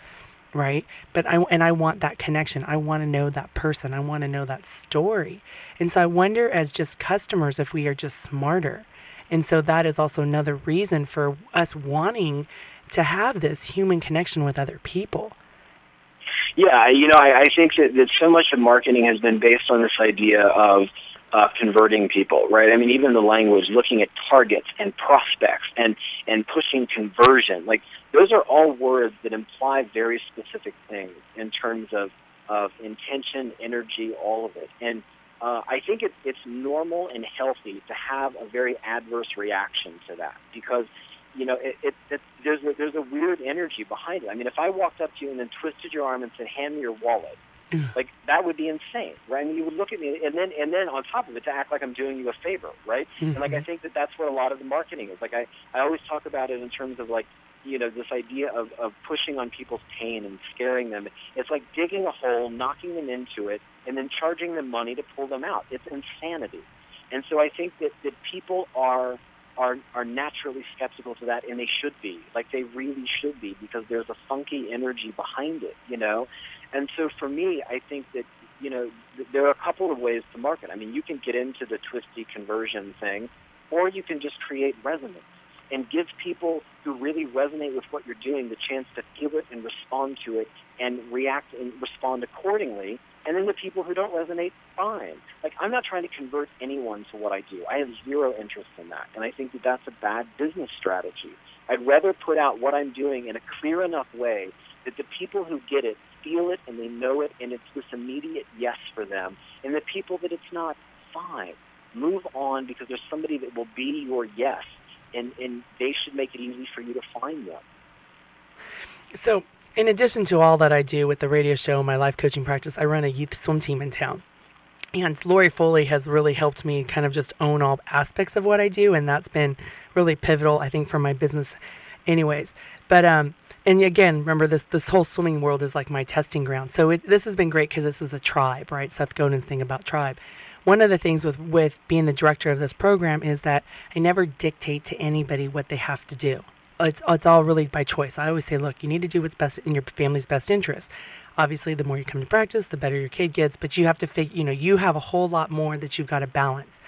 right? But I want that connection. I want to know that person. I want to know that story. And so I wonder, as just customers, if we are just smarter. And so that is also another reason for us wanting to have this human connection with other people. Yeah, I think that so much of marketing has been based on this idea of converting people, right? I mean, even the language, looking at targets and prospects and pushing conversion, like, those are all words that imply very specific things in terms of intention, energy, all of it. And I think it's normal and healthy to have a very adverse reaction to that, because there's a weird energy behind it. I mean, if I walked up to you and then twisted your arm and said, "Hand me your wallet," like, that would be insane, right? I mean, you would look at me, and then on top of it, to act like I'm doing you a favor, right? Mm-hmm. And like, I think that's what a lot of the marketing is. Like, I always talk about it in terms of, like, this idea of pushing on people's pain and scaring them. It's like digging a hole, knocking them into it, and then charging them money to pull them out. It's insanity. And so I think that people are naturally skeptical to that, and they should be. Like, they really should be, because there's a funky energy behind it, And so for me, I think that, there are a couple of ways to market. I mean, you can get into the twisty conversion thing, or you can just create resonance and give people who really resonate with what you're doing the chance to feel it and respond to it and react and respond accordingly. And then the people who don't resonate, fine. Like, I'm not trying to convert anyone to what I do. I have zero interest in that. And I think that that's a bad business strategy. I'd rather put out what I'm doing in a clear enough way that the people who get it feel it and they know it, and it's this immediate yes for them. And the people that it's not, fine. Move on, because there's somebody that will be your yes. And they should make it easy for you to find them. So, in addition to all that I do with the radio show, my life coaching practice, I run a youth swim team in town. And Lori Foley has really helped me kind of just own all aspects of what I do, and that's been really pivotal, I think, for my business anyways. But, and again, remember, this whole swimming world is like my testing ground. So this has been great because this is a tribe, right? Seth Godin's thing about tribe. One of the things with being the director of this program is that I never dictate to anybody what they have to do. It's all really by choice. I always say, look, you need to do what's best in your family's best interest. Obviously, the more you come to practice, the better your kid gets, but you have to you have a whole lot more that you've got to balance.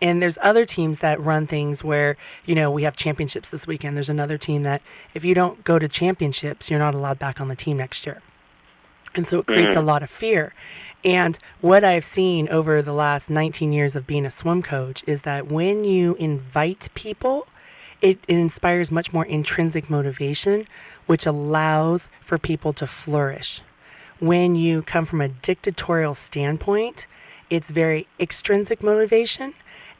And there's other teams that run things where, we have championships this weekend. There's another team that if you don't go to championships, you're not allowed back on the team next year. And so it creates a lot of fear. And what I've seen over the last 19 years of being a swim coach is that when you invite people, it inspires much more intrinsic motivation, which allows for people to flourish. When you come from a dictatorial standpoint, it's very extrinsic motivation,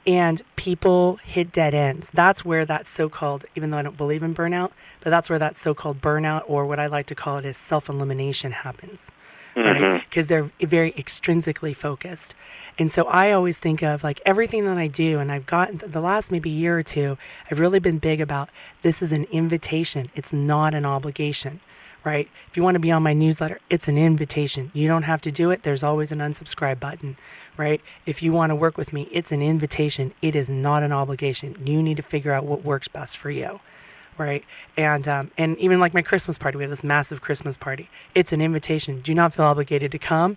and people hit dead ends. That's where that so-called, even though I don't believe in burnout, but that's where that so-called burnout, or what I like to call it, is self-elimination happens. Right? Because they're very extrinsically focused. And so I always think of like everything that I do, and I've gotten the last maybe year or two, I've really been big about this is an invitation. It's not an obligation, right? If you want to be on my newsletter, it's an invitation. You don't have to do it. There's always an unsubscribe button, right? If you want to work with me, it's an invitation. It is not an obligation. You need to figure out what works best for you. Right. And even like my Christmas party, we have this massive Christmas party. It's an invitation. Do not feel obligated to come.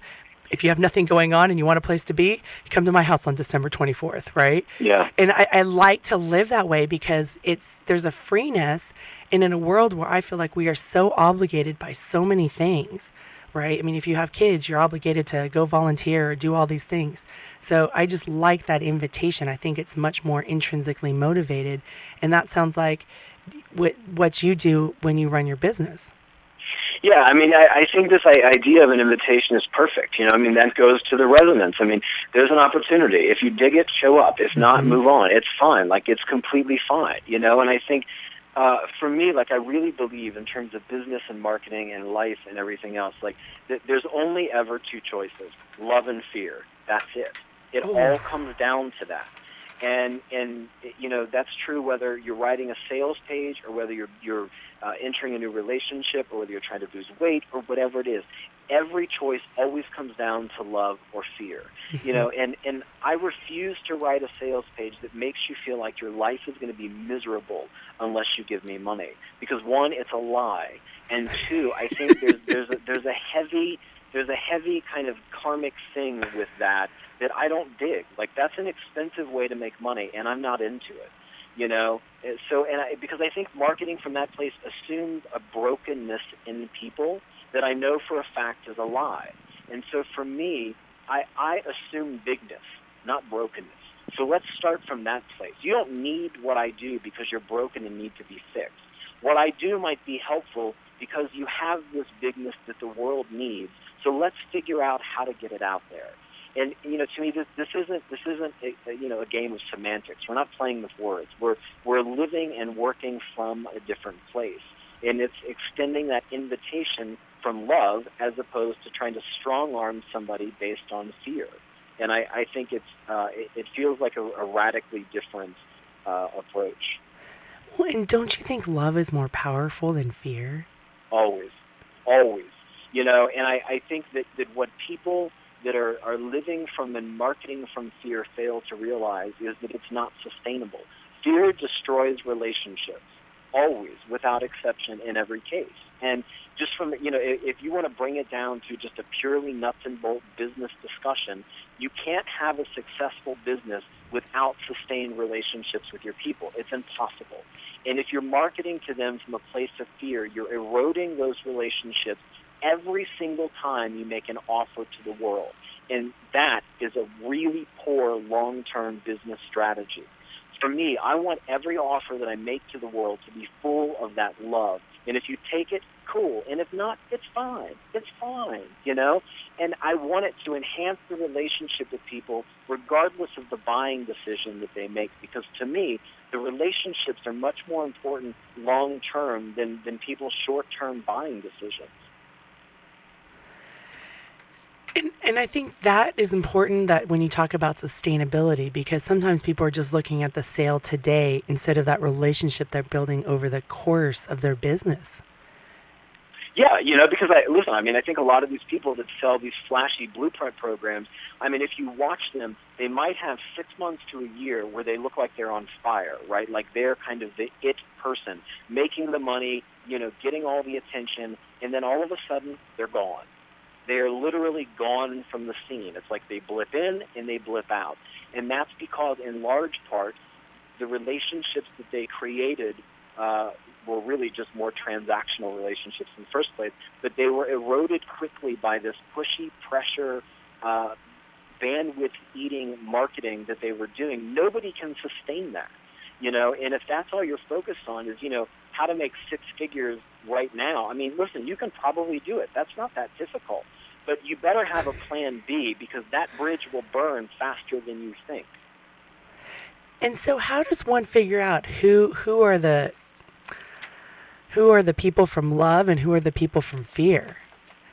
If you have nothing going on and you want a place to be, come to my house on December 24th. Right. Yeah. And I like to live that way because there's a freeness. And in a world where I feel like we are so obligated by so many things, right? I mean, if you have kids, you're obligated to go volunteer or do all these things. So I just like that invitation. I think it's much more intrinsically motivated. And that sounds like what you do when you run your business. Yeah, I mean, I think this idea of an invitation is perfect. I mean, that goes to the resonance. I mean, there's an opportunity. If you dig it, show up. If not, move on. It's fine. Like, it's completely fine, And I think for me, like, I really believe in terms of business and marketing and life and everything else, like, there's only ever two choices, love and fear. That's it. It all comes down to that. And that's true whether you're writing a sales page or whether you're entering a new relationship or whether you're trying to lose weight or whatever it is. Every choice always comes down to love or fear. And I refuse to write a sales page that makes you feel like your life is going to be miserable unless you give me money. Because one, it's a lie, and two, I think there's a heavy kind of karmic thing with that I don't dig. Like, that's an expensive way to make money, and I'm not into it. So because I think marketing from that place assumes a brokenness in people that I know for a fact is a lie. And so for me, I assume bigness, not brokenness. So let's start from that place. You don't need what I do because you're broken and need to be fixed. What I do might be helpful because you have this bigness that the world needs. So let's figure out how to get it out there. And to me, this isn't a game of semantics. We're not playing with words. We're living and working from a different place, and it's extending that invitation from love as opposed to trying to strong arm somebody based on fear. And I think it feels like a radically different approach. Well, and don't you think love is more powerful than fear? Always. And I think that what people that are living from and marketing from fear fail to realize is that it's not sustainable. Fear destroys relationships, always, without exception, in every case. And just from, if you want to bring it down to just a purely nuts and bolt business discussion, you can't have a successful business without sustained relationships with your people. It's impossible. And if you're marketing to them from a place of fear, you're eroding those relationships every single time you make an offer to the world. And that is a really poor long-term business strategy. For me, I want every offer that I make to the world to be full of that love. And if you take it, cool. And if not, it's fine. It's fine, And I want it to enhance the relationship with people regardless of the buying decision that they make. Because to me, the relationships are much more important long-term than people's short-term buying decisions. And I think that is important, that when you talk about sustainability, because sometimes people are just looking at the sale today instead of that relationship they're building over the course of their business. Yeah, because I think a lot of these people that sell these flashy blueprint programs, if you watch them, they might have 6 months to a year where they look like they're on fire, right? Like they're kind of the it person, making the money, getting all the attention, and then all of a sudden they're gone. They're literally gone from the scene. It's like they blip in and they blip out. And that's because, in large part, the relationships that they created were really just more transactional relationships in the first place, but they were eroded quickly by this pushy pressure, bandwidth-eating marketing that they were doing. Nobody can sustain that, and if that's all you're focused on is, how to make six figures right now, listen, you can probably do it. That's not that difficult. But you better have a plan B, because that bridge will burn faster than you think. And so how does one figure out who are the people from love and who are the people from fear?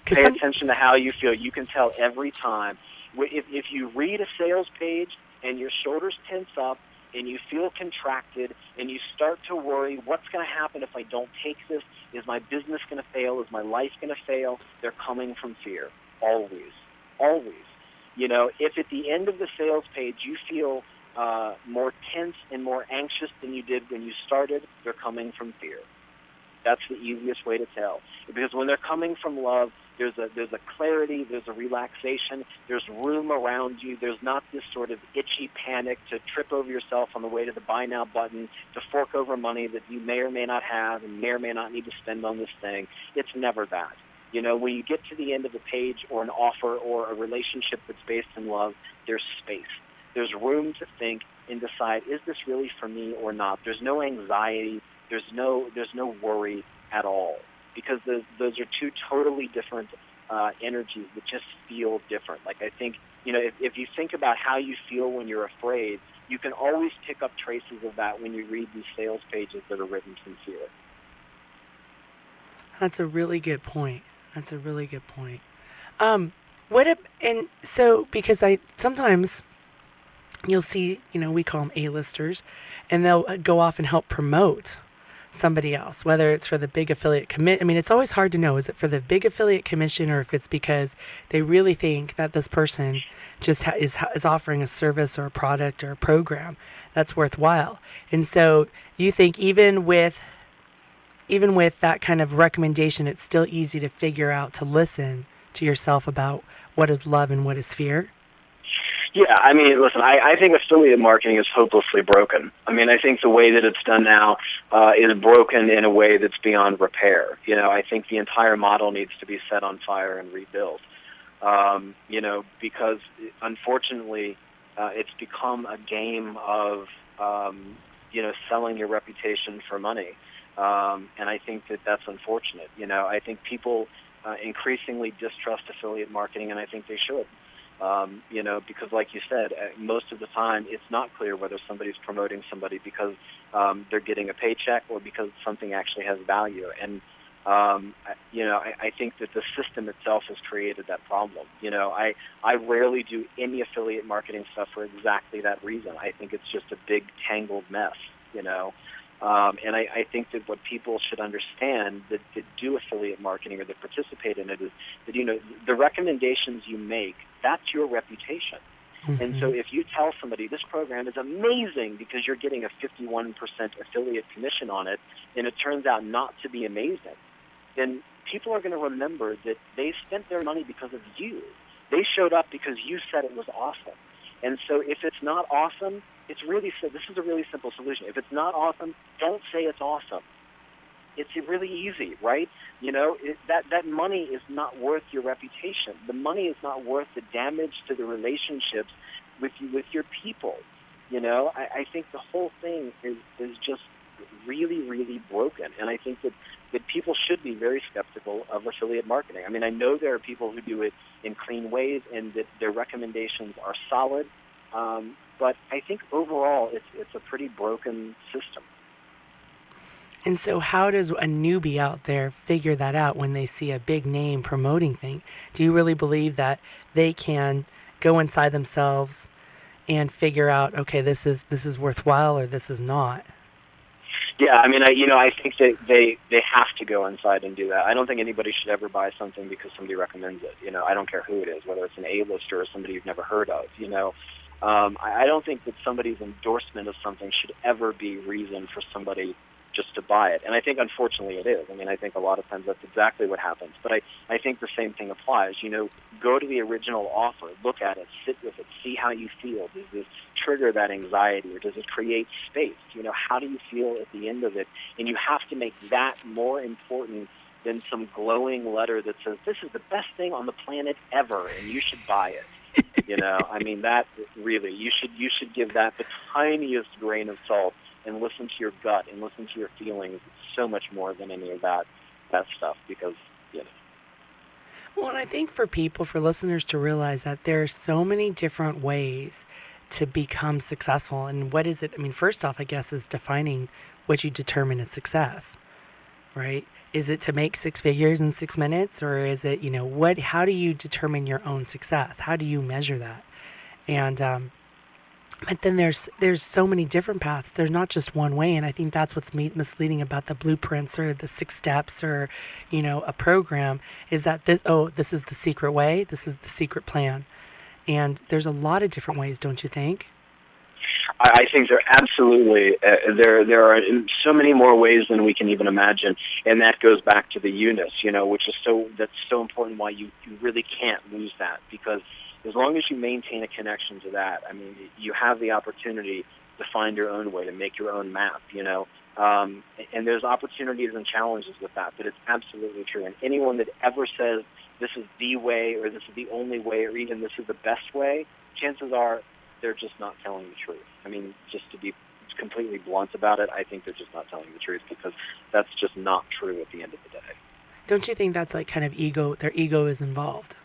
Pay attention to how you feel. You can tell every time. If you read a sales page and your shoulders tense up and you feel contracted and you start to worry, what's going to happen if I don't take this? Is my business going to fail? Is my life going to fail? They're coming from fear. Always. Always. If at the end of the sales page you feel more tense and more anxious than you did when you started, they're coming from fear. That's the easiest way to tell. Because when they're coming from love, there's a clarity, there's a relaxation, there's room around you, there's not this sort of itchy panic to trip over yourself on the way to the buy now button, to fork over money that you may or may not have and may or may not need to spend on this thing. It's never that. When you get to the end of a page or an offer or a relationship that's based in love, there's space. There's room to think and decide, is this really for me or not? There's no anxiety. There's no worry at all, because those are two totally different energies that just feel different. Like, I think, if you think about how you feel when you're afraid, you can always pick up traces of that when you read these sales pages that are written from fear. That's a really good point. Because sometimes you'll see, we call them A-listers, and they'll go off and help promote somebody else, whether it's for the big affiliate commit. I mean, it's always hard to know, is it for the big affiliate commission or if it's because they really think that this person just is offering a service or a product or a program that's worthwhile. And so you think even with that kind of recommendation, it's still easy to figure out, to listen to yourself about what is love and what is fear? Yeah, I mean, listen, I think affiliate marketing is hopelessly broken. I mean, I think the way that it's done now is broken in a way that's beyond repair. I think the entire model needs to be set on fire and rebuilt, because unfortunately it's become a game of, selling your reputation for money. And I think that that's unfortunate. I think people increasingly distrust affiliate marketing, and I think they should. Because like you said, most of the time it's not clear whether somebody's promoting somebody because they're getting a paycheck or because something actually has value. And, I think that the system itself has created that problem. I rarely do any affiliate marketing stuff for exactly that reason. I think it's just a big tangled mess, and I think that what people should understand that do affiliate marketing or that participate in it is that, the recommendations you make, that's your reputation. Mm-hmm. And so if you tell somebody this program is amazing because you're getting a 51% affiliate commission on it, and it turns out not to be amazing, then people are going to remember that they spent their money because of you. They showed up because you said it was awesome. And so if it's not awesome, this is a really simple solution. If it's not awesome, don't say it's awesome. It's really easy, right? That money is not worth your reputation. The money is not worth the damage to the relationships with your people. I think the whole thing is just really, really broken. And I think that people should be very skeptical of affiliate marketing. I mean, I know there are people who do it in clean ways and that their recommendations are solid. But I think overall it's a pretty broken system. And so how does a newbie out there figure that out when they see a big name promoting thing? Do you really believe that they can go inside themselves and figure out, okay, this is worthwhile or this is not? Yeah, I mean, I think that they have to go inside and do that. I don't think anybody should ever buy something because somebody recommends it. I don't care who it is, whether it's an A-lister or somebody you've never heard of. I don't think that somebody's endorsement of something should ever be reason for somebody just to buy it. And I think, unfortunately, it is. I mean, I think a lot of times that's exactly what happens. But I think the same thing applies. Go to the original offer, look at it, sit with it, see how you feel. Does this trigger that anxiety, or does it create space? How do you feel at the end of it? And you have to make that more important than some glowing letter that says, this is the best thing on the planet ever, and you should buy it. I mean, that really, you should give that the tiniest grain of salt and listen to your gut and listen to your feelings so much more than any of that stuff, because, Well, and I think for listeners to realize that there are so many different ways to become successful? And what is it? I mean, first off, I guess, is defining what you determine as success, right? Is it to make 6 figures in 6 minutes, or is it, how do you determine your own success? How do you measure that? And, but then there's so many different paths. There's not just one way. And I think that's what's misleading about the blueprints or the 6 steps or, a program, is that this is the secret way. This is the secret plan. And there's a lot of different ways, don't you think? I think there absolutely there are so many more ways than we can even imagine, and that goes back to the you-ness, which is that's so important. Why you really can't lose that, because as long as you maintain a connection to that, I mean, you have the opportunity to find your own way, to make your own map, and there's opportunities and challenges with that, but it's absolutely true. And anyone that ever says this is the way, or this is the only way, or even this is the best way, chances are they're just not telling the truth. I mean, just to be completely blunt about it, I think they're just not telling the truth, because that's just not true at the end of the day. Don't you think that's like kind of ego? Their ego is involved.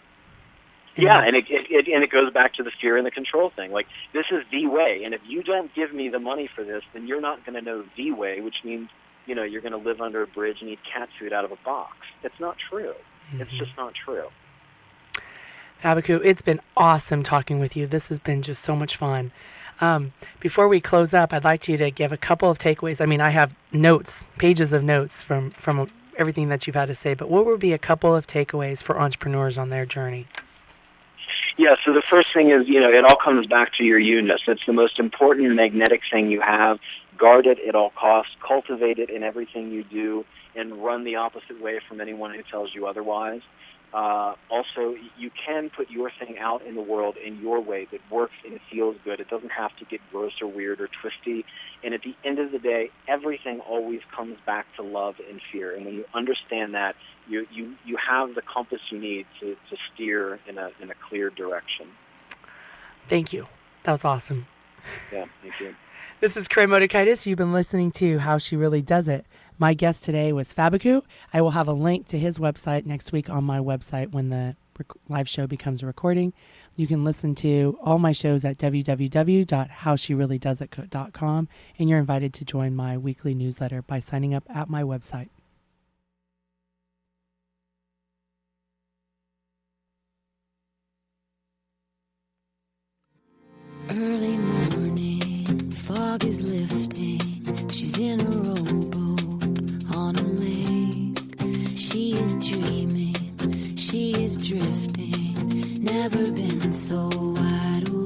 Yeah, and it goes back to the fear and the control thing. Like, this is the way, and if you don't give me the money for this, then you're not going to know the way, which means, you're going to live under a bridge and eat cat food out of a box. It's not true. Mm-hmm. It's just not true. Fabeku, it's been awesome talking with you. This has been just so much fun. Before we close up, I'd like you to give a couple of takeaways. I mean, I have notes, pages of notes from everything that you've had to say, but what would be a couple of takeaways for entrepreneurs on their journey? Yeah, so the first thing is, it all comes back to your you-ness. It's the most important magnetic thing you have. Guard it at all costs. Cultivate it in everything you do, and run the opposite way from anyone who tells you otherwise. Also, you can put your thing out in the world in your way that works and it feels good. It doesn't have to get gross or weird or twisty. And at the end of the day, everything always comes back to love and fear. And when you understand that, you have the compass you need to steer in a clear direction. Thank you. That was awesome. Yeah, thank you. This is Koren. You've been listening to How She Really Does It. My guest today was Fabeku. I will have a link to his website next week on my website when the live show becomes a recording. You can listen to all my shows at www.howshereallydoesit.com, and you're invited to join my weekly newsletter by signing up at my website. Early morning, fog is lifting. She's in a rowboat on a lake. She is dreaming, she is drifting. Never been so wide awake.